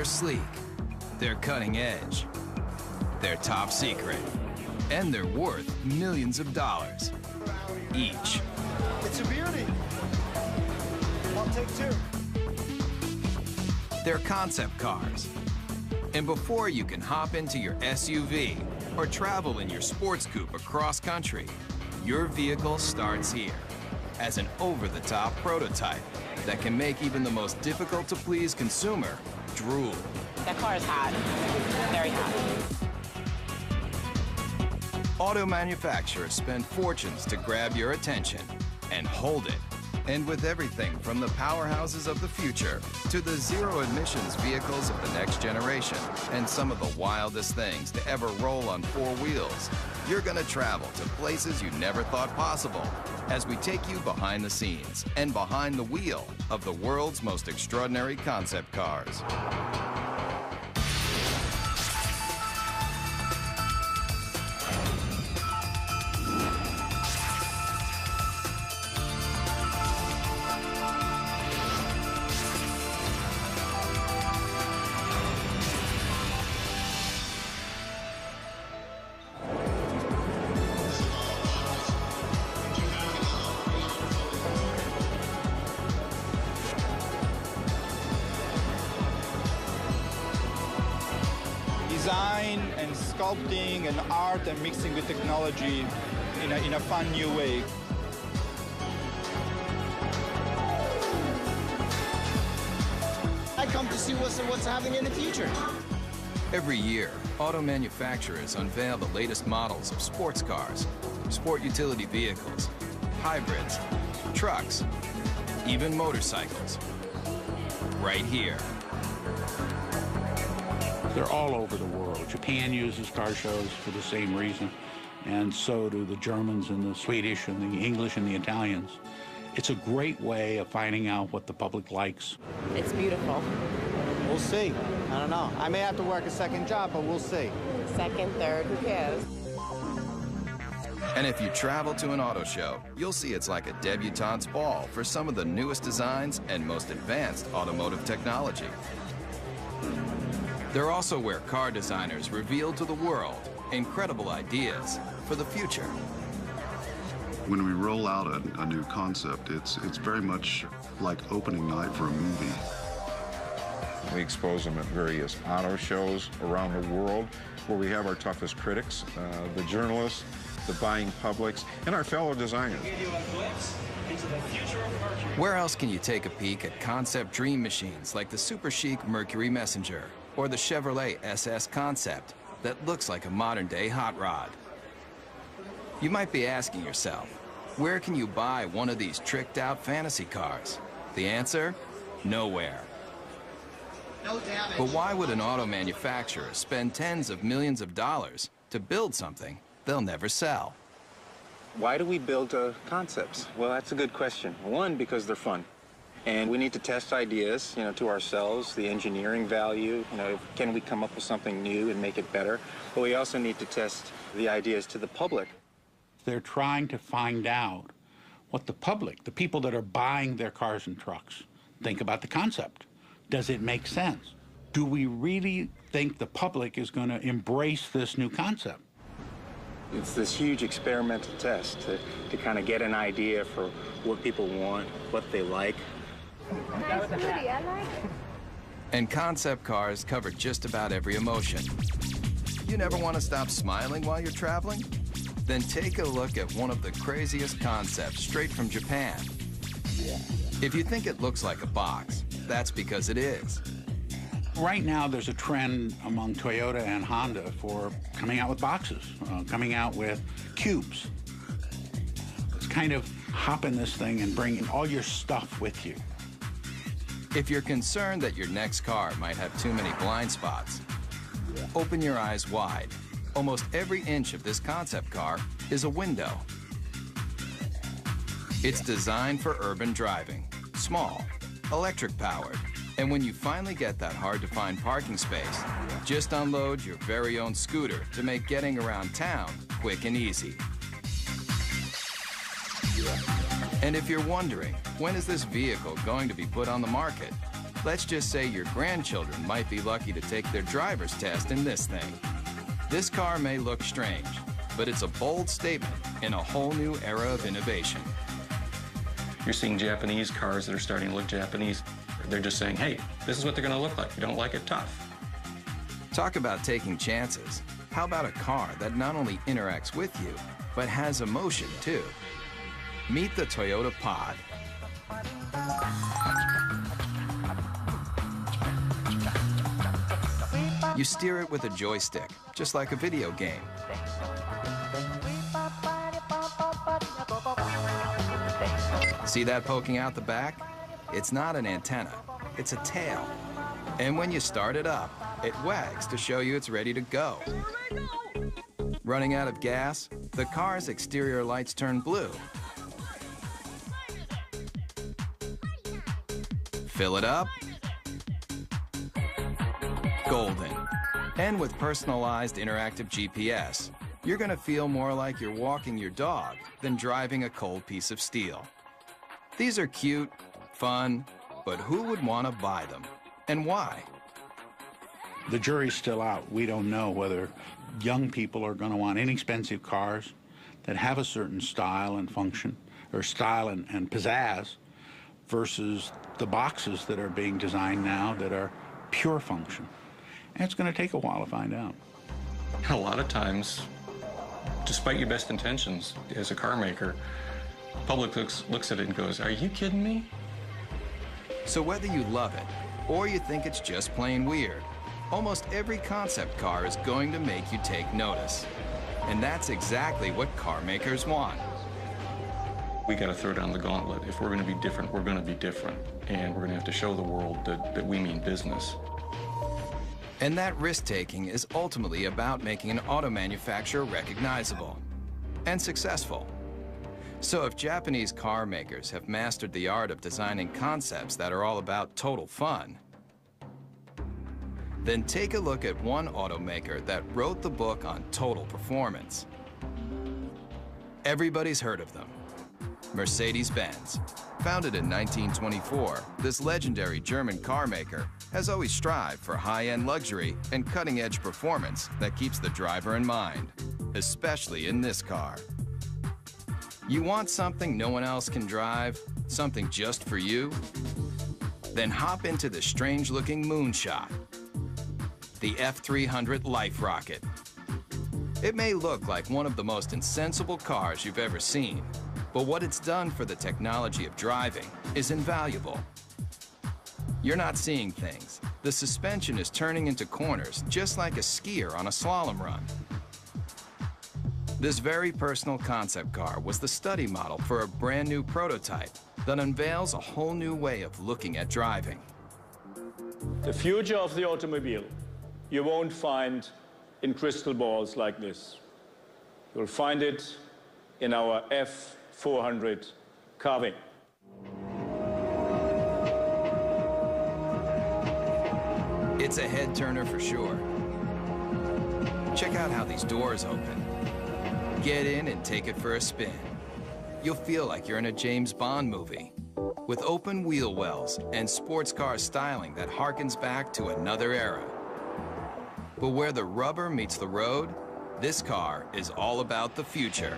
They're sleek, they're cutting edge, they're top secret, and they're worth millions of dollars each. It's a beauty. I'll take two. They're concept cars. And before you can hop into your SUV or travel in your sports coupe across country, your vehicle starts here as an over-the-top prototype that can make even the most difficult-to-please consumer drool. That car is hot, very hot. Auto manufacturers spend fortunes to grab your attention and hold it. And with everything from the powerhouses of the future to the zero-emissions vehicles of the next generation and some of the wildest things to ever roll on four wheels, you're going to travel to places you never thought possible as we take you behind the scenes and behind the wheel of the world's most extraordinary concept cars. Design and sculpting and art and mixing with technology in a fun new way. I come to see what's happening in the future. Every year, auto manufacturers unveil the latest models of sports cars, sport utility vehicles, hybrids, trucks, even motorcycles. Right here. They're all over the world. Japan uses car shows for the same reason, and so do the Germans and the Swedish and the English and the Italians. It's a great way of finding out what the public likes. It's beautiful. We'll see. I don't know. I may have to work a second job, but we'll see. Second, third, who cares? And if you travel to an auto show, you'll see it's like a debutante's ball for some of the newest designs and most advanced automotive technology. They're also where car designers reveal to the world incredible ideas for the future. When we roll out a new concept, it's very much like opening night for a movie. We expose them at various auto shows around the world where we have our toughest critics, the journalists, the buying publics, and our fellow designers. Where else can you take a peek at concept dream machines like the super chic Mercury Messenger or the Chevrolet SS Concept that looks like a modern-day hot rod? You might be asking yourself, where can you buy one of these tricked-out fantasy cars? The answer? Nowhere. No damage. But why would an auto manufacturer spend tens of millions of dollars to build something they'll never sell? Why do we build concepts? Well, that's a good question. One, because they're fun. And we need to test ideas, to ourselves, the engineering value, can we come up with something new and make it better? But we also need to test the ideas to the public. They're trying to find out what the public, the people that are buying their cars and trucks, think about the concept. Does it make sense? Do we really think the public is going to embrace this new concept? It's this huge experimental test to kind of get an idea for what people want, what they like. Nice booty, I like it. And concept cars cover just about every emotion. You never want to stop smiling while you're traveling? Then take a look at one of the craziest concepts straight from Japan. If you think it looks like a box, that's because it is. Right now, there's a trend among Toyota and Honda for coming out with boxes, coming out with cubes. It's kind of hop in this thing and bring all your stuff with you. If you're concerned that your next car might have too many blind spots, open your eyes wide. Almost every inch of this concept car is a window. It's designed for urban driving, small, electric-powered. And when you finally get that hard-to-find parking space, just unload your very own scooter to make getting around town quick and easy. And if you're wondering, when is this vehicle going to be put on the market? Let's just say your grandchildren might be lucky to take their driver's test in this thing. This car may look strange, but it's a bold statement in a whole new era of innovation. You're seeing Japanese cars that are starting to look Japanese. They're just saying, hey, this is what they're going to look like. If you don't like it, tough. Talk about taking chances. How about a car that not only interacts with you, but has emotion too? Meet the Toyota Pod. You steer it with a joystick, just like a video game. See that poking out the back? It's not an antenna, it's a tail. And when you start it up, it wags to show you it's ready to go. Running out of gas, the car's exterior lights turn blue. Fill it up, golden. And with personalized interactive GPS, you're gonna feel more like you're walking your dog than driving a cold piece of steel. These are cute, fun, but who would want to buy them? And why? The jury's still out. We don't know whether young people are going to want inexpensive cars that have a certain style and function, or style and pizzazz, versus the boxes that are being designed now that are pure function. And it's going to take a while to find out. A lot of times, despite your best intentions as a car maker, public looks at it and goes, are you kidding me? So whether you love it or you think it's just plain weird, almost every concept car is going to make you take notice. And that's exactly what car makers want. We got to throw down the gauntlet. If we're going to be different, we're going to be different. And we're going to have to show the world that we mean business. And that risk-taking is ultimately about making an auto manufacturer recognizable and successful. So if Japanese car makers have mastered the art of designing concepts that are all about total fun, then take a look at one automaker that wrote the book on total performance. Everybody's heard of them. Mercedes-Benz. Founded in 1924, this legendary German car maker has always strived for high-end luxury and cutting-edge performance that keeps the driver in mind, especially in this car. You want something no one else can drive? Something just for you? Then hop into the strange-looking moonshot, the F300 Life Rocket. It may look like one of the most insensible cars you've ever seen, but what it's done for the technology of driving is invaluable. You're not seeing things. The suspension is turning into corners just like a skier on a slalom run. This very personal concept car was the study model for a brand new prototype that unveils a whole new way of looking at driving. The future of the automobile you won't find in crystal balls like this. You'll find it in our F400 carving. It's a head turner for sure. Check out how these doors open. Get in and take it for a spin. You'll feel like you're in a James Bond movie, with open wheel wells and sports car styling that harkens back to another era. But where the rubber meets the road, this car is all about the future.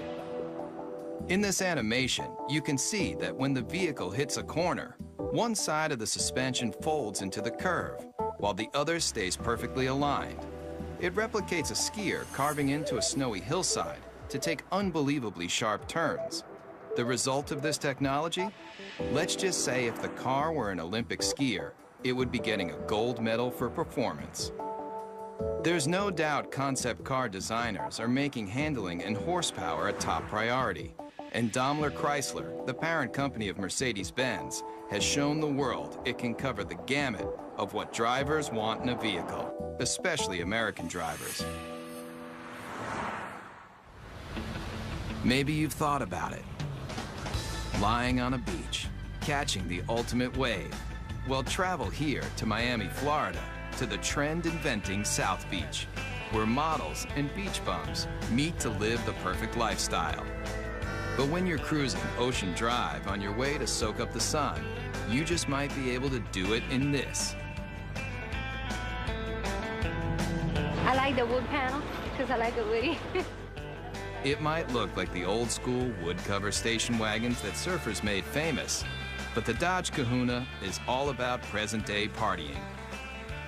In this animation, you can see that when the vehicle hits a corner, one side of the suspension folds into the curve, while the other stays perfectly aligned. It replicates a skier carving into a snowy hillside to take unbelievably sharp turns. The result of this technology? Let's just say if the car were an Olympic skier, it would be getting a gold medal for performance. There's no doubt concept car designers are making handling and horsepower a top priority. And Daimler Chrysler, the parent company of Mercedes-Benz, has shown the world it can cover the gamut of what drivers want in a vehicle, especially American drivers. Maybe you've thought about it. Lying on a beach, catching the ultimate wave. Well, travel here to Miami, Florida, to the trend-inventing South Beach, where models and beach bums meet to live the perfect lifestyle. But when you're cruising Ocean Drive on your way to soak up the sun, you just might be able to do it in this. I like the wood panel because I like it woody. It might look like the old school wood cover station wagons that surfers made famous, but the Dodge Kahuna is all about present-day partying.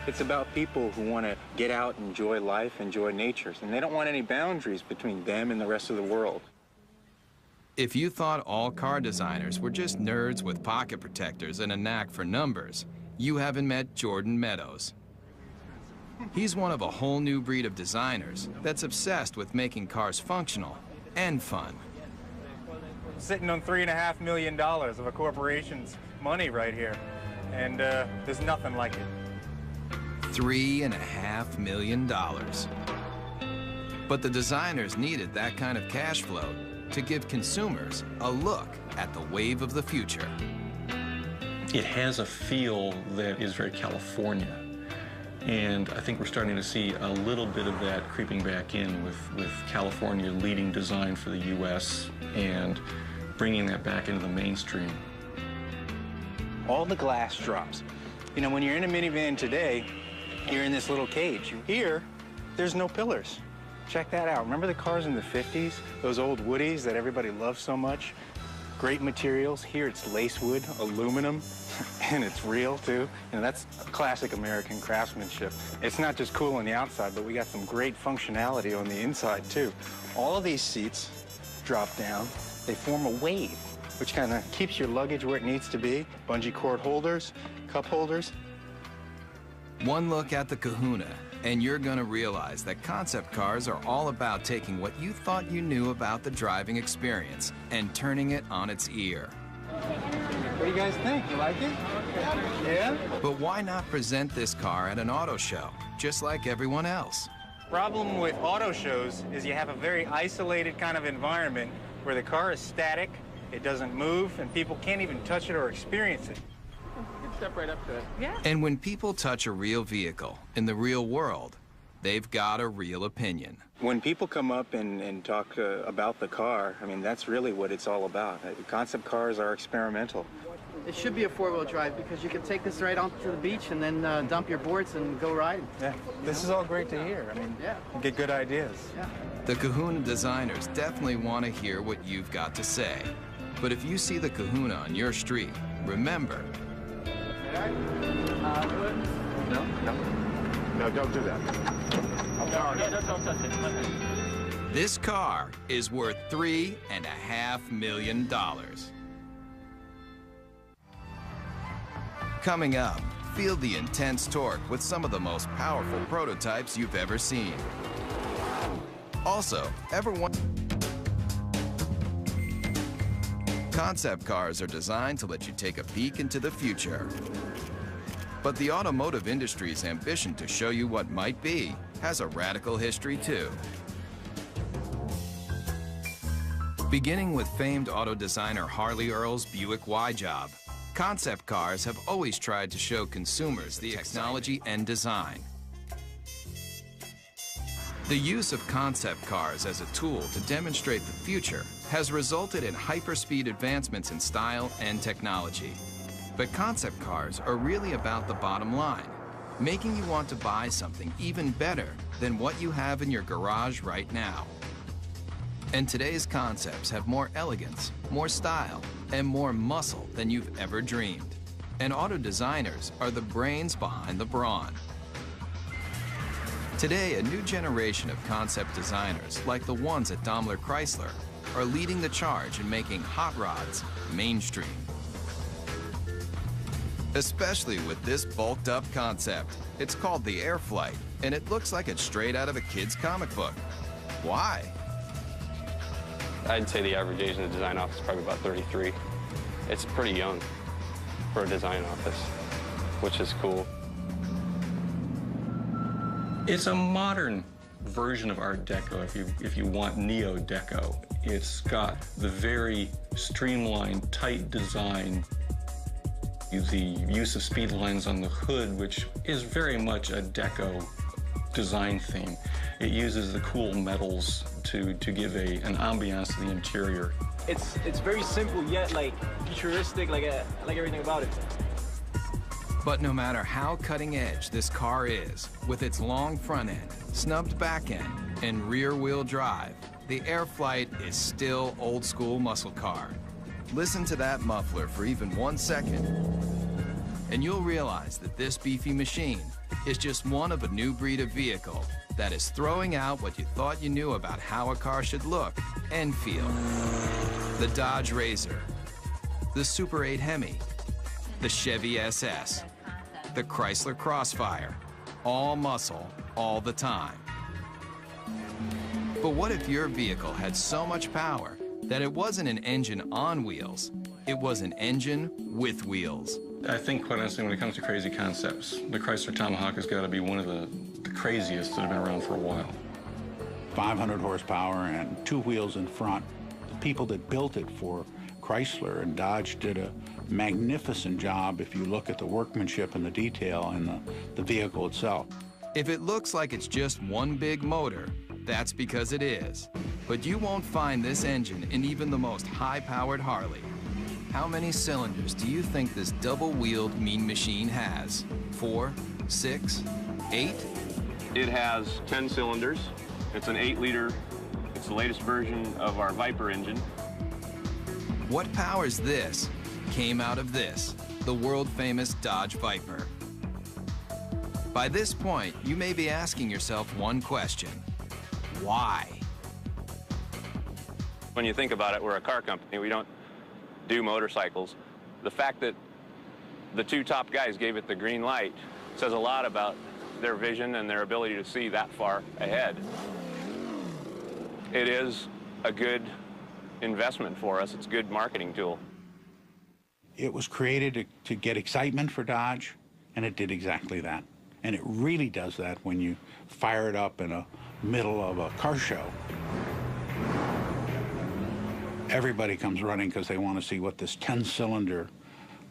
It's about people who want to get out, enjoy life, enjoy nature, and they don't want any boundaries between them and the rest of the world. If you thought all car designers were just nerds with pocket protectors and a knack for numbers, you haven't met Jordan Meadows. He's one of a whole new breed of designers that's obsessed with making cars functional and fun. Sitting on $3.5 million of a corporation's money right here, and there's nothing like it. $3.5 million. But the designers needed that kind of cash flow to give consumers a look at the wave of the future. It has a feel that is very California. And I think we're starting to see a little bit of that creeping back in with California leading design for the U.S. and bringing that back into the mainstream. All the glass drops. You know, when you're in a minivan today, you're in this little cage. Here, there's no pillars. Check that out. Remember the cars in the 50s? Those old Woodies that everybody loved so much? Great materials. Here it's lace wood, aluminum, and it's real too. You know, that's classic American craftsmanship. It's not just cool on the outside, but we got some great functionality on the inside too. All of these seats drop down. They form a wave, which kind of keeps your luggage where it needs to be. Bungee cord holders, cup holders. One look at the Kahuna, and you're gonna realize that concept cars are all about taking what you thought you knew about the driving experience and turning it on its ear. What do you guys think? You like it? Yeah? But why not present this car at an auto show, just like everyone else? Problem with auto shows is you have a very isolated kind of environment where the car is static, it doesn't move, and people can't even touch it or experience it. Step right up to it. Yeah. And when people touch a real vehicle in the real world, they've got a real opinion. When people come up and talk about the car, I mean, that's really what it's all about. Concept cars are experimental. It should be a four-wheel drive because you can take this right onto the beach and then dump your boards and go riding. Yeah, this is all great to hear. I mean, yeah, you get good ideas. Yeah. The Kahuna designers definitely want to hear what you've got to say. But if you see the Kahuna on your street, remember, No, don't do that. Don't touch it. this car is worth $3.5 million. Coming up, feel the intense torque with some of the most powerful prototypes you've ever seen. Also, concept cars are designed to let you take a peek into the future. But the automotive industry's ambition to show you what might be has a radical history too. Beginning with famed auto designer Harley Earl's Buick Y-Job, concept cars have always tried to show consumers the technology and design. The use of concept cars as a tool to demonstrate the future has resulted in hyperspeed advancements in style and technology. But concept cars are really about the bottom line, making you want to buy something even better than what you have in your garage right now. And today's concepts have more elegance, more style, and more muscle than you've ever dreamed. And auto designers are the brains behind the brawn. Today, a new generation of concept designers, like the ones at Daimler Chrysler, are leading the charge in making hot rods mainstream. Especially with this bulked up concept. It's called the Airflight, and it looks like it's straight out of a kid's comic book. Why? I'd say the average age in the design office is probably about 33. It's pretty young for a design office, which is cool. It's a modern version of Art Deco, if you want Neo-Deco. It's got the very streamlined, tight design, the use of speed lines on the hood, which is very much a Deco design theme. It uses the cool metals to give an ambiance to the interior. it's very simple yet like futuristic. I like everything about it. But no matter how cutting edge this car is, with its long front end, snubbed back end, and rear wheel drive, the Airflight is still old school muscle car. Listen to that muffler for even 1 second, and you'll realize that this beefy machine is just one of a new breed of vehicle that is throwing out what you thought you knew about how a car should look and feel. The Dodge Razor, the Super 8 Hemi, the Chevy SS, the Chrysler Crossfire, all muscle, all the time. But what if your vehicle had so much power that it wasn't an engine on wheels, it was an engine with wheels? I think, quite honestly, when it comes to crazy concepts, the Chrysler Tomahawk has got to be one of the craziest that have been around for a while. 500 horsepower and 2 wheels in front. The people that built it for Chrysler and Dodge did a magnificent job if you look at the workmanship and the detail in the vehicle itself. If it looks like it's just one big motor, that's because it is. But you won't find this engine in even the most high-powered Harley. How many cylinders do you think this double-wheeled mean machine has? 4, 6, 8? It has 10 cylinders. It's an 8-liter. It's the latest version of our Viper engine. What powers this came out of this, the world-famous Dodge Viper. By this point, you may be asking yourself one question: why? When you think about it, we're a car company. We don't do motorcycles. The fact that the 2 top guys gave it the green light says a lot about their vision and their ability to see that far ahead. It is a good investment for us. It's a good marketing tool. It was created to get excitement for Dodge, and it did exactly that. And it really does that when you fire it up in the middle of a car show. Everybody comes running because they want to see what this 10-cylinder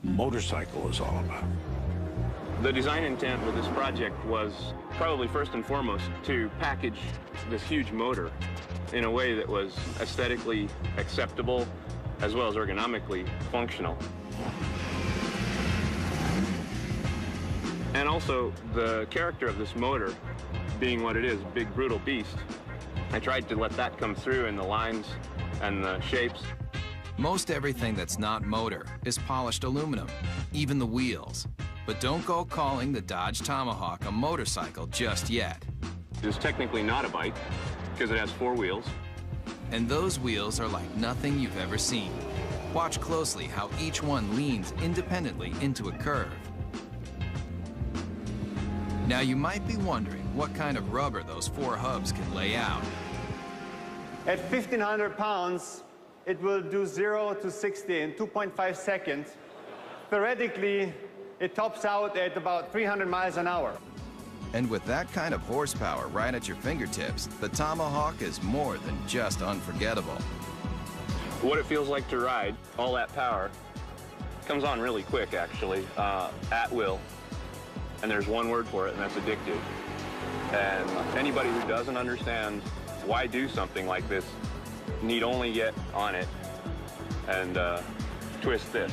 motorcycle is all about. The design intent with this project was probably first and foremost to package this huge motor in a way that was aesthetically acceptable as well as ergonomically functional. And also the character of this motor being what it is, a big brutal beast. I tried to let that come through in the lines and the shapes. Most everything that's not motor is polished aluminum, even the wheels. But don't go calling the Dodge Tomahawk a motorcycle just yet. It's technically not a bike because it has 4 wheels. And those wheels are like nothing you've ever seen. Watch closely how each one leans independently into a curve. Now you might be wondering what kind of rubber those 4 hubs can lay out. At 1,500 pounds, it will do 0 to 60 in 2.5 seconds. Theoretically, it tops out at about 300 miles an hour. And with that kind of horsepower right at your fingertips, the Tomahawk is more than just unforgettable. What it feels like to ride, all that power, comes on really quick, actually, at will. And there's one word for it, and that's addictive. And anybody who doesn't understand why do something like this need only get on it and twist this.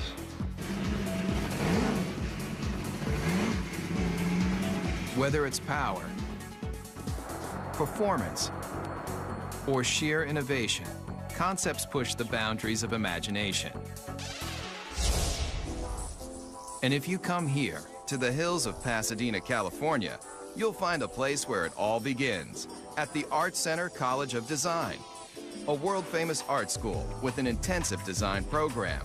Whether it's power, performance, or sheer innovation, concepts push the boundaries of imagination. And if you come here, to the hills of Pasadena, California, you'll find a place where it all begins, at the Art Center College of Design, a world-famous art school with an intensive design program.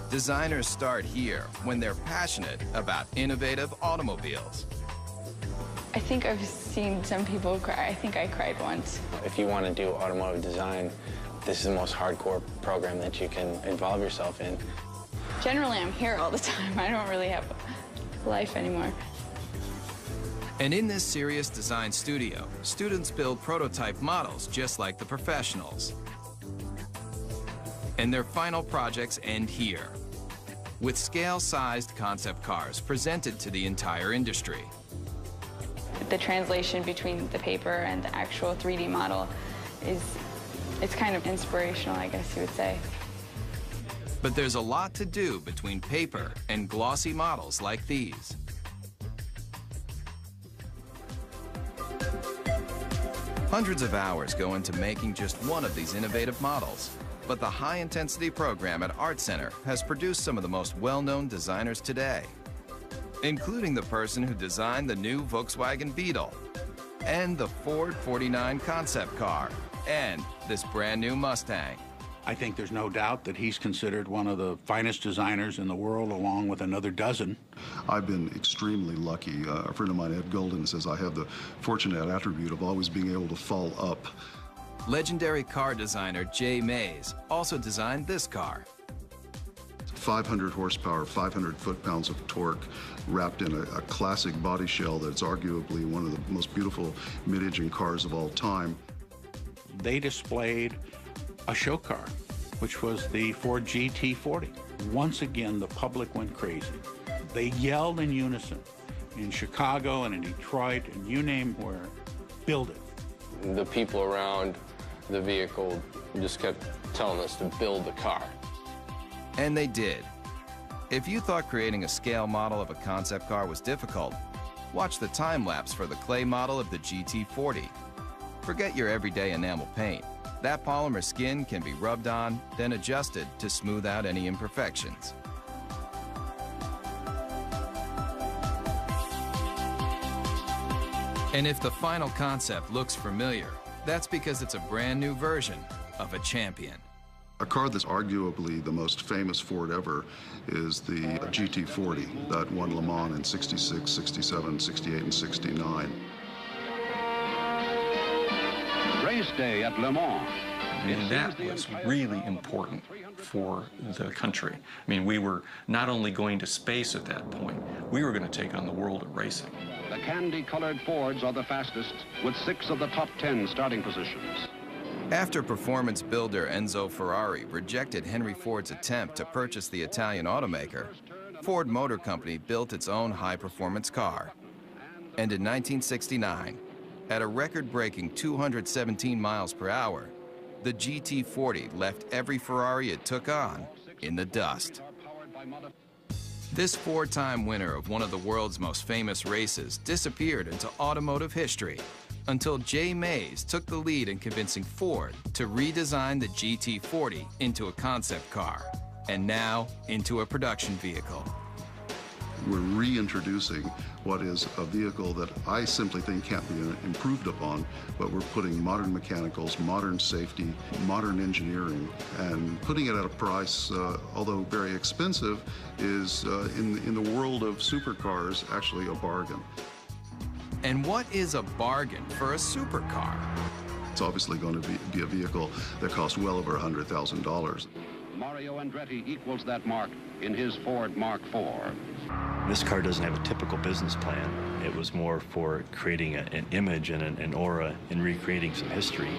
Designers start here when they're passionate about innovative automobiles. I think I've seen some people cry. I think I cried once. If you want to do automotive design, this is the most hardcore program that you can involve yourself in. Generally, I'm here all the time. I don't really have a life anymore. And in this serious design studio, students build prototype models just like the professionals. And their final projects end here, with scale-sized concept cars presented to the entire industry. The translation between the paper and the actual 3D model is It's kind of inspirational, I guess you would say. But there's a lot to do between paper and glossy models like these. Hundreds of hours go into making just one of these innovative models. But the high-intensity program at Art Center has produced some of the most well-known designers today, including the person who designed the new Volkswagen Beetle, and the Ford 49 concept car, and this brand new Mustang. I think there's no doubt that he's considered one of the finest designers in the world, along with another dozen. I've been extremely lucky. A friend of mine, Ed Golden, says I have the fortunate attribute of always being able to fall up. Legendary car designer Jay Mays also designed this car. 500 horsepower, 500 foot-pounds of torque, wrapped in a classic body shell that's arguably one of the most beautiful mid-engine cars of all time. They displayed a show car, which was the Ford GT40. Once again, the public went crazy. They yelled in unison in Chicago and in Detroit and you name where, build it. The people around the vehicle just kept telling us to build the car. And they did. If you thought creating a scale model of a concept car was difficult, watch the time-lapse for the clay model of the GT40. Forget your everyday enamel paint. That polymer skin can be rubbed on, then adjusted to smooth out any imperfections. And if the final concept looks familiar, that's because it's a brand new version of a champion. A car that's arguably the most famous Ford ever is the GT40 that won Le Mans in 66, 67, 68, and 69. Race day at Le Mans. And that was really important for the country. I mean, we were not only going to space at that point, we were going to take on the world of racing. The candy-colored Fords are the fastest, with 6 of the top 10 starting positions. After performance builder Enzo Ferrari rejected Henry Ford's attempt to purchase the Italian automaker, Ford Motor Company built its own high-performance car. And in 1969, at a record-breaking 217 miles per hour, the GT40 left every Ferrari it took on in the dust. This 4-time winner of one of the world's most famous races disappeared into automotive history until Jay Mays took the lead in convincing Ford to redesign the GT40 into a concept car, and now into a production vehicle. We're reintroducing what is a vehicle that I simply think can't be improved upon, but we're putting modern mechanicals, modern safety, modern engineering, and putting it at a price, although very expensive, is in the world of supercars actually a bargain. And what is a bargain for a supercar? It's obviously going to be a vehicle that costs well over $100,000. Mario Andretti equals that mark in his Ford Mark IV. This car doesn't have a typical business plan. It was more for creating an image and an aura and recreating some history.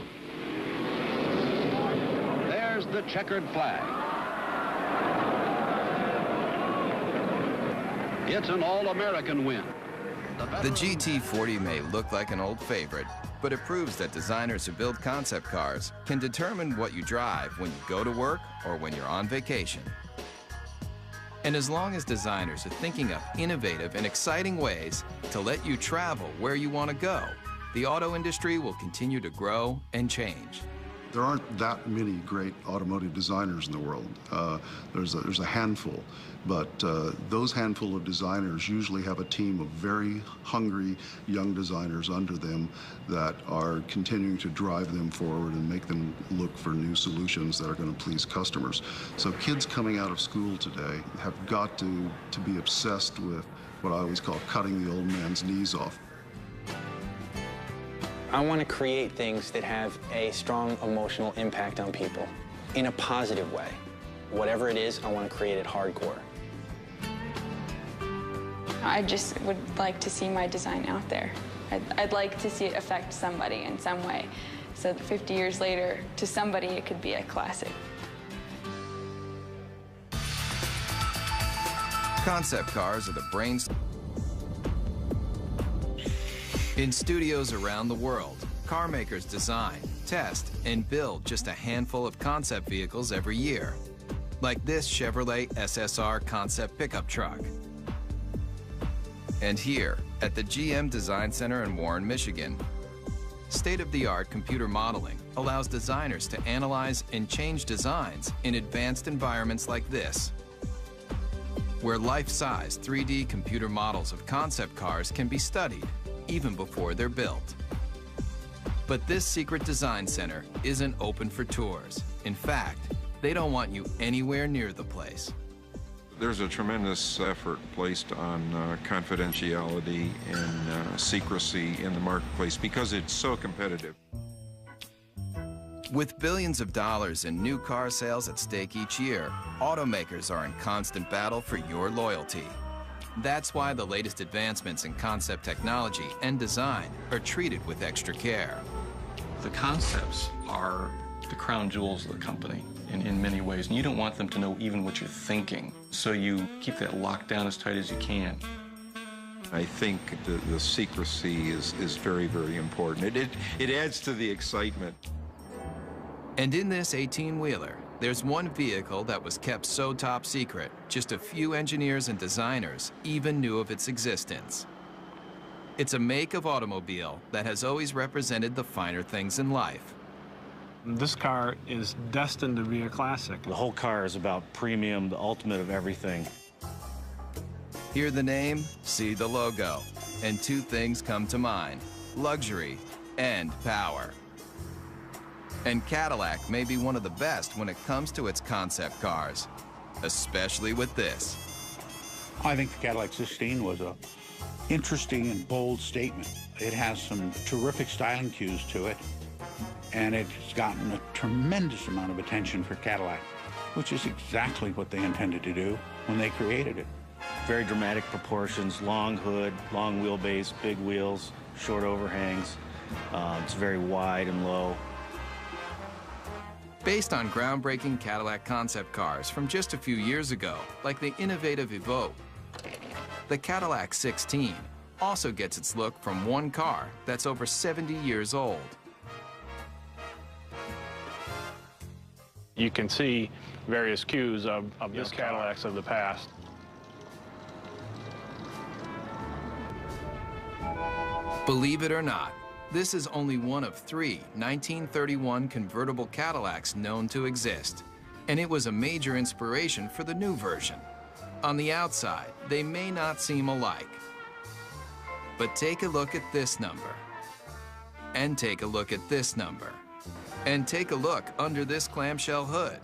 There's the checkered flag. It's an all-American win. The GT40 may look like an old favorite, but it proves that designers who build concept cars can determine what you drive when you go to work or when you're on vacation. And as long as designers are thinking up innovative and exciting ways to let you travel where you want to go, the auto industry will continue to grow and change. There aren't that many great automotive designers in the world. There's a handful, but those handful of designers usually have a team of very hungry young designers under them that are continuing to drive them forward and make them look for new solutions that are going to please customers. So kids coming out of school today have got to be obsessed with what I always call cutting the old man's knees off. I want to create things that have a strong emotional impact on people in a positive way. Whatever it is, I want to create it hardcore. I just would like to see my design out there. I'd like to see it affect somebody in some way, so that 50 years later, to somebody, it could be a classic. Concept cars are the brains. In studios around the world, car makers design, test, and build just a handful of concept vehicles every year, like this Chevrolet SSR concept pickup truck. And here, at the GM Design Center in Warren, Michigan, state-of-the-art computer modeling allows designers to analyze and change designs in advanced environments like this, where life-size 3D computer models of concept cars can be studied even before they're built. But this secret design center isn't open for tours. In fact, they don't want you anywhere near the place. There's a tremendous effort placed on confidentiality and secrecy in the marketplace because it's so competitive. With billions of dollars in new car sales at stake each year, automakers are in constant battle for your loyalty. That's why the latest advancements in concept technology and design are treated with extra care. The concepts are the crown jewels of the company in many ways, and you don't want them to know even what you're thinking. So you keep that locked down as tight as you can. I think the secrecy is very, very important. It adds to the excitement. And in this 18-wheeler, there's one vehicle that was kept so top secret, just a few engineers and designers even knew of its existence. It's a make of automobile that has always represented the finer things in life. This car is destined to be a classic. The whole car is about premium, the ultimate of everything. Hear the name, see the logo, and two things come to mind: luxury and power. And Cadillac may be one of the best when it comes to its concept cars, especially with this. I think the Cadillac 16 was a interesting and bold statement. It has some terrific styling cues to it, and it's gotten a tremendous amount of attention for Cadillac, which is exactly what they intended to do when they created it. Very dramatic proportions, long hood, long wheelbase, big wheels, short overhangs. It's very wide and low. Based on groundbreaking Cadillac concept cars from just a few years ago, like the innovative Evoque, the Cadillac 16 also gets its look from one car that's over 70 years old. You can see various cues of this Cadillacs of the past. Believe it or not, this is only one of 3 1931 convertible Cadillacs known to exist, and it was a major inspiration for the new version. On the outside, they may not seem alike, but take a look at this number, and take a look at this number, and take a look under this clamshell hood,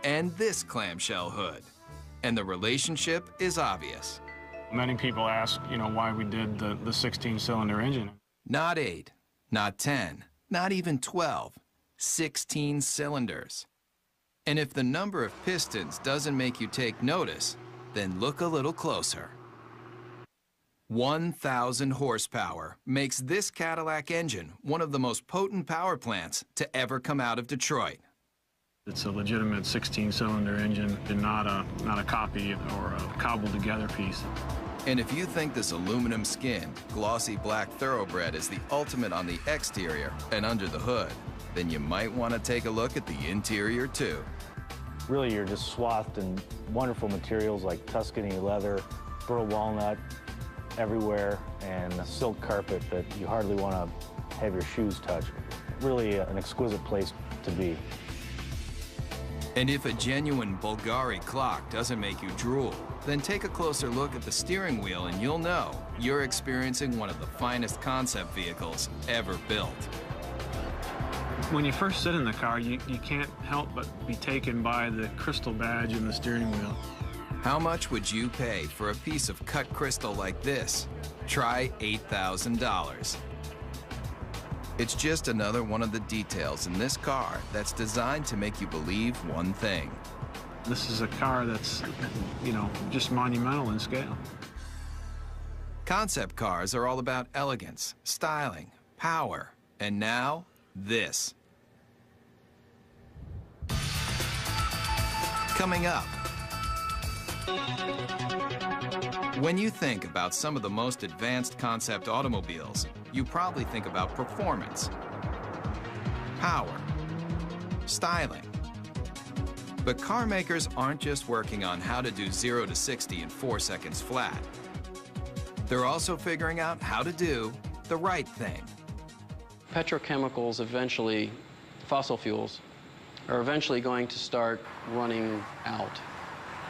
and this clamshell hood, and the relationship is obvious. Many people ask, why we did the 16-cylinder engine. Not 8, not 10, not even 12, 16 cylinders. And if the number of pistons doesn't make you take notice, then look a little closer. 1,000 horsepower makes this Cadillac engine one of the most potent power plants to ever come out of Detroit. It's a legitimate 16-cylinder engine and not a copy or a cobbled-together piece. And if you think this aluminum-skinned, glossy black thoroughbred is the ultimate on the exterior and under the hood, then you might want to take a look at the interior, too. Really, you're just swathed in wonderful materials like Tuscany leather, burl walnut everywhere, and a silk carpet that you hardly want to have your shoes touch. Really an exquisite place to be. And if a genuine Bulgari clock doesn't make you drool, then take a closer look at the steering wheel and you'll know you're experiencing one of the finest concept vehicles ever built. When you first sit in the car, you can't help but be taken by the crystal badge in the steering wheel. How much would you pay for a piece of cut crystal like this? Try $8,000. It's just another one of the details in this car that's designed to make you believe one thing. This is a car that's, just monumental in scale. Concept cars are all about elegance, styling, power, and now, this. Coming up. When you think about some of the most advanced concept automobiles, you probably think about performance. power, styling. But car makers aren't just working on how to do 0 to 60 in 4 seconds flat. They're also figuring out how to do the right thing. Petrochemicals eventually, fossil fuels, are eventually going to start running out.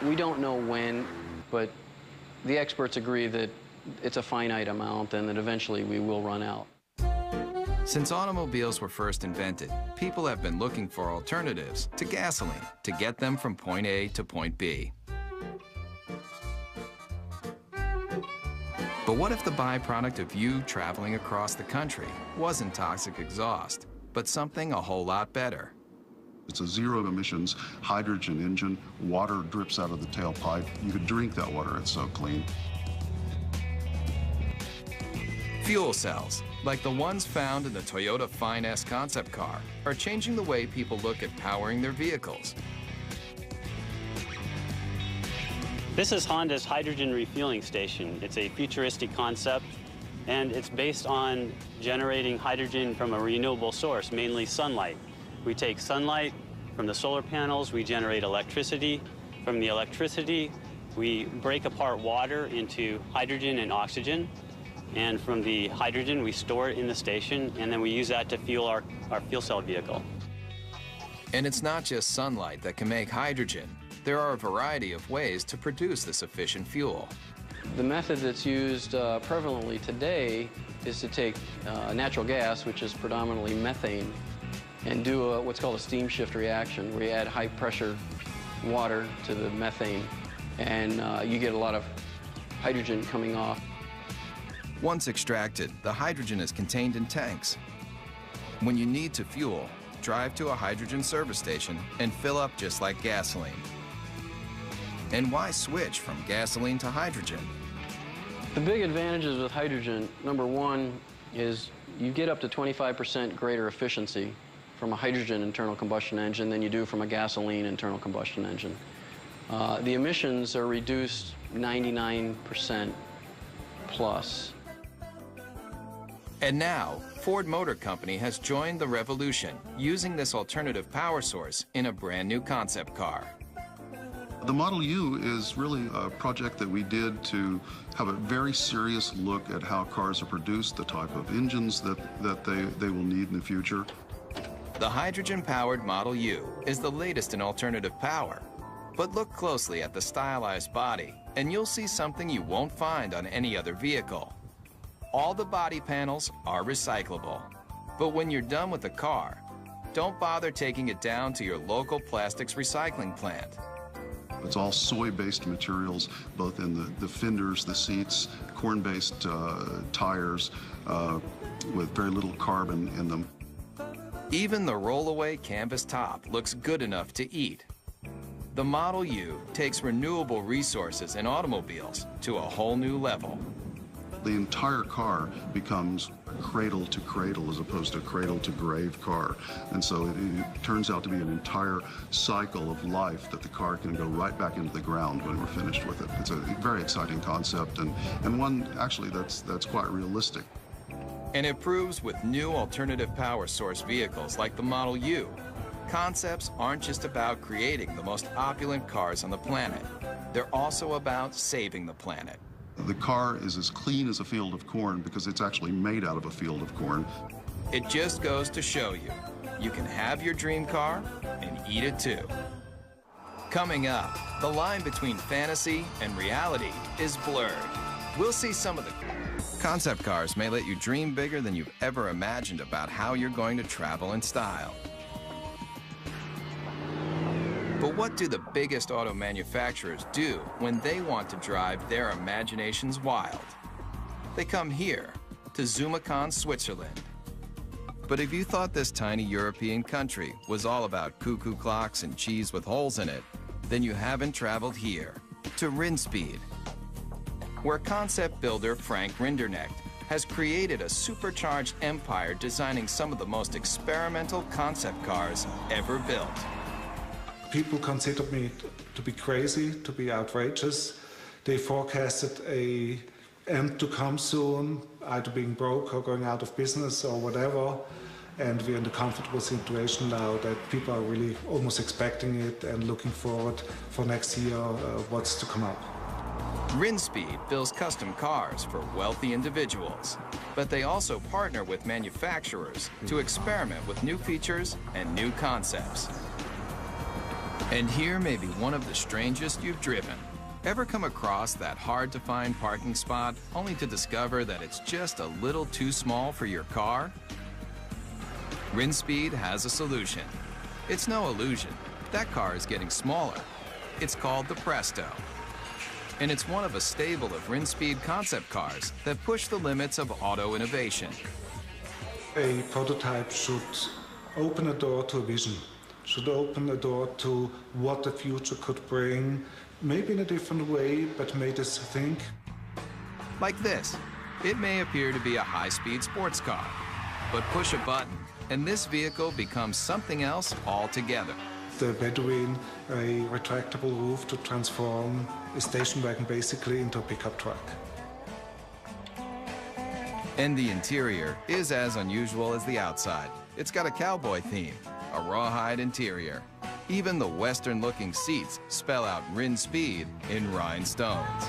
We don't know when, but the experts agree that it's a finite amount and that eventually we will run out. Since automobiles were first invented, people have been looking for alternatives to gasoline to get them from point A to point B. But what if the byproduct of you traveling across the country wasn't toxic exhaust, but something a whole lot better? It's a zero-emissions hydrogen engine. Water drips out of the tailpipe. You could drink that water, it's so clean. Fuel cells, like the ones found in the Toyota Fine S concept car, are changing the way people look at powering their vehicles. This is Honda's hydrogen refueling station. It's a futuristic concept, and it's based on generating hydrogen from a renewable source, mainly sunlight. We take sunlight from the solar panels, we generate electricity. From the electricity, we break apart water into hydrogen and oxygen. And from the hydrogen, we store it in the station, and then we use that to fuel our fuel cell vehicle. And it's not just sunlight that can make hydrogen. There are a variety of ways to produce this efficient fuel. The method that's used prevalently today is to take natural gas, which is predominantly methane, and do what's called a steam shift reaction, where you add high-pressure water to the methane, and you get a lot of hydrogen coming off. Once extracted, the hydrogen is contained in tanks. When you need to fuel, drive to a hydrogen service station and fill up just like gasoline. And why switch from gasoline to hydrogen? The big advantages with hydrogen, number one, is you get up to 25% greater efficiency from a hydrogen internal combustion engine than you do from a gasoline internal combustion engine. The emissions are reduced 99% plus. And now, Ford Motor Company has joined the revolution, using this alternative power source in a brand new concept car. The Model U is really a project that we did to have a very serious look at how cars are produced, the type of engines that they will need in the future. The hydrogen-powered Model U is the latest in alternative power. But look closely at the stylized body, and you'll see something you won't find on any other vehicle. All the body panels are recyclable. But when you're done with the car, don't bother taking it down to your local plastics recycling plant. It's all soy-based materials, both in the fenders, the seats, corn-based tires with very little carbon in them. Even the rollaway canvas top looks good enough to eat. The Model U takes renewable resources in automobiles to a whole new level. The entire car becomes cradle to cradle as opposed to cradle to grave car. And so it turns out to be an entire cycle of life that the car can go right back into the ground when we're finished with it. It's a very exciting concept and one actually that's quite realistic. And it proves with new alternative power source vehicles like the Model U, concepts aren't just about creating the most opulent cars on the planet. They're also about saving the planet. The car is as clean as a field of corn because it's actually made out of a field of corn. It just goes to show you, you can have your dream car and eat it too. Coming up, the line between fantasy and reality is blurred. We'll see some of the concept cars may let you dream bigger than you've ever imagined about how you're going to travel in style. But what do the biggest auto manufacturers do when they want to drive their imaginations wild? They come here, to Zumikon, Switzerland. But if you thought this tiny European country was all about cuckoo clocks and cheese with holes in it, then you haven't traveled here, to Rinspeed, where concept builder Frank Rinderknecht has created a supercharged empire designing some of the most experimental concept cars ever built. People considered me to be crazy, to be outrageous. They forecasted an end to come soon, either being broke or going out of business or whatever. And we're in the comfortable situation now that people are really almost expecting it and looking forward for next year what's to come up. Rinspeed builds custom cars for wealthy individuals, but they also partner with manufacturers to experiment with new features and new concepts. And here may be one of the strangest you've driven. Ever come across that hard-to-find parking spot only to discover that it's just a little too small for your car? Rinspeed has a solution. It's no illusion. That car is getting smaller. It's called the Presto. And it's one of a stable of Rinspeed concept cars that push the limits of auto innovation. A prototype should open a door to a vision, should open a door to what the future could bring, maybe in a different way, but made us think. Like this. It may appear to be a high-speed sports car, but push a button, and this vehicle becomes something else altogether. The Bedouin, a retractable roof to transform a station wagon basically into a pickup truck. And the interior is as unusual as the outside. It's got a cowboy theme, a rawhide interior. Even the Western-looking seats spell out Rinspeed in rhinestones.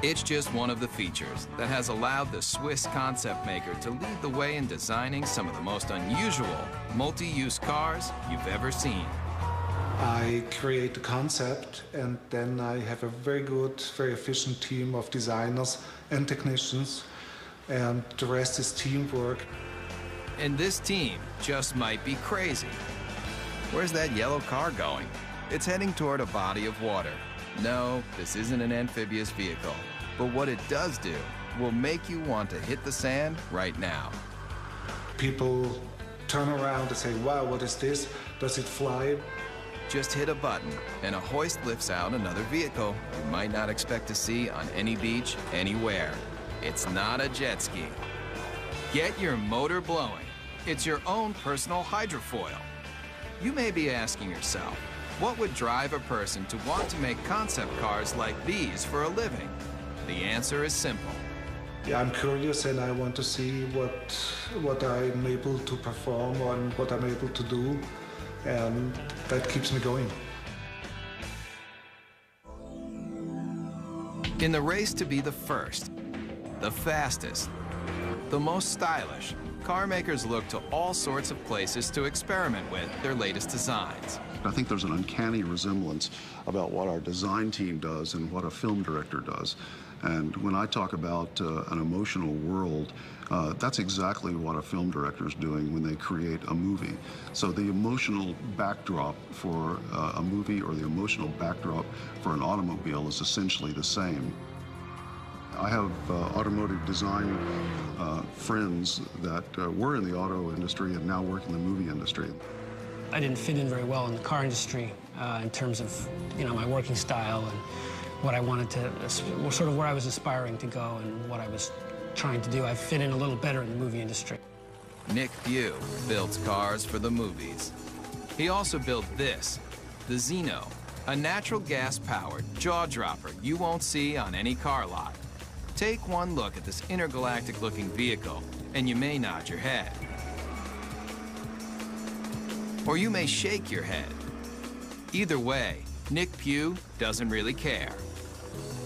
It's just one of the features that has allowed the Swiss concept maker to lead the way in designing some of the most unusual multi-use cars you've ever seen. I create the concept, and then I have a very good, very efficient team of designers and technicians, and the rest is teamwork. And this team just might be crazy. Where's that yellow car going? It's heading toward a body of water. No, this isn't an amphibious vehicle. But what it does do will make you want to hit the sand right now. People turn around and say, wow, what is this? Does it fly? Just hit a button, and a hoist lifts out another vehicle you might not expect to see on any beach, anywhere. It's not a jet ski. Get your motor blowing. It's your own personal hydrofoil. You may be asking yourself, what would drive a person to want to make concept cars like these for a living? The answer is simple. Yeah, I'm curious and I want to see what I'm able to perform and what I'm able to do, and that keeps me going. In the race to be the first, the fastest, the most stylish, car makers look to all sorts of places to experiment with their latest designs. I think there's an uncanny resemblance about what our design team does and what a film director does. And when I talk about an emotional world, that's exactly what a film director is doing when they create a movie. So the emotional backdrop for a movie or the emotional backdrop for an automobile is essentially the same. I have automotive design friends that were in the auto industry and now work in the movie industry. I didn't fit in very well in the car industry in terms of, my working style and what I wanted to, sort of where I was aspiring to go and what I was trying to do. I fit in a little better in the movie industry. Nick Pugh builds cars for the movies. He also built this, the Xeno, a natural gas-powered jaw-dropper you won't see on any car lot. Take one look at this intergalactic-looking vehicle, and you may nod your head. Or you may shake your head. Either way, Nick Pugh doesn't really care.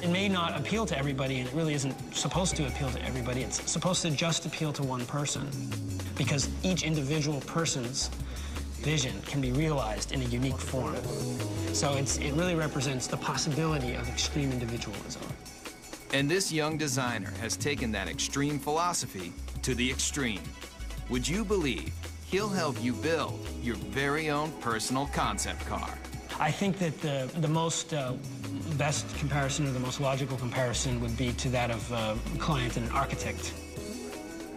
It may not appeal to everybody, and it really isn't supposed to appeal to everybody. It's supposed to just appeal to one person, because each individual person's vision can be realized in a unique form. So it really represents the possibility of extreme individualism. And this young designer has taken that extreme philosophy to the extreme. Would you believe he'll help you build your very own personal concept car? I think that the most best comparison, or the most logical comparison, would be to that of a client and an architect.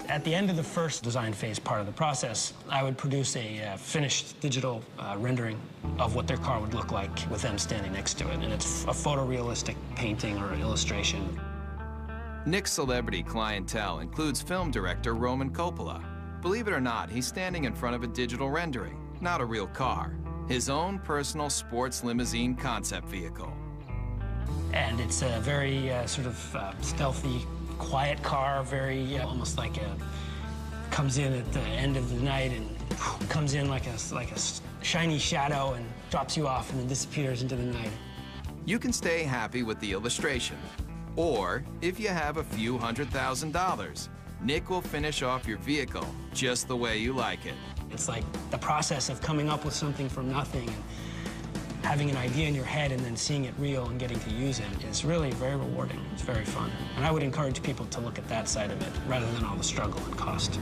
At the end of the first design phase part of the process, I would produce a finished digital rendering of what their car would look like with them standing next to it. And it's a photorealistic painting or illustration. Nick's celebrity clientele includes film director Roman Coppola. Believe it or not, he's standing in front of a digital rendering, not a real car. His own personal sports limousine concept vehicle. And it's a very sort of stealthy, quiet car, very almost like a comes in at the end of the night and comes in like a shiny shadow and drops you off and then disappears into the night. You can stay happy with the illustration, or if you have a few $100,000, Nick will finish off your vehicle just the way you like it. It's like the process of coming up with something from nothing and having an idea in your head and then seeing it real and getting to use it is really very rewarding. It's very fun. And I would encourage people to look at that side of it rather than all the struggle and cost.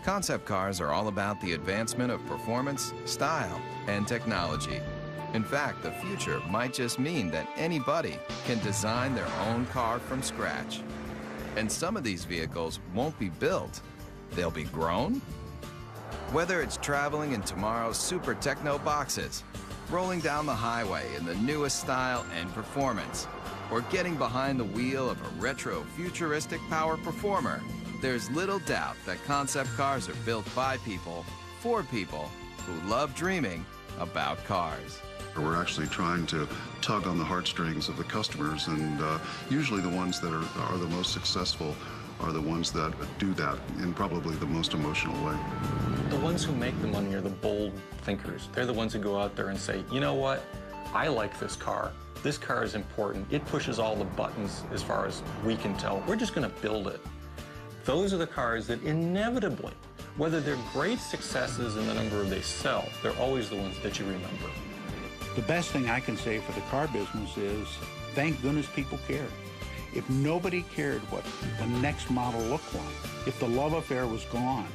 Concept cars are all about the advancement of performance, style, and technology. In fact, the future might just mean that anybody can design their own car from scratch. And some of these vehicles won't be built, they'll be grown. Whether it's traveling in tomorrow's super techno boxes, rolling down the highway in the newest style and performance, or getting behind the wheel of a retro futuristic power performer, there's little doubt that concept cars are built by people, for people who love dreaming about cars. We're actually trying to tug on the heartstrings of the customers, and usually the ones that are the most successful are the ones that do that in probably the most emotional way. The ones who make the money are the bold thinkers. They're the ones who go out there and say, you know what, I like this car. This car is important. It pushes all the buttons as far as we can tell. We're just going to build it. Those are the cars that inevitably, whether they're great successes in the number they sell, they're always the ones that you remember. The best thing I can say for the car business is, thank goodness people care. If nobody cared what the next model looked like, if the love affair was gone,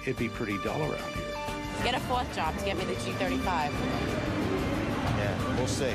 it'd be pretty dull around here. Get a fourth job to get me the G35. Yeah, we'll see.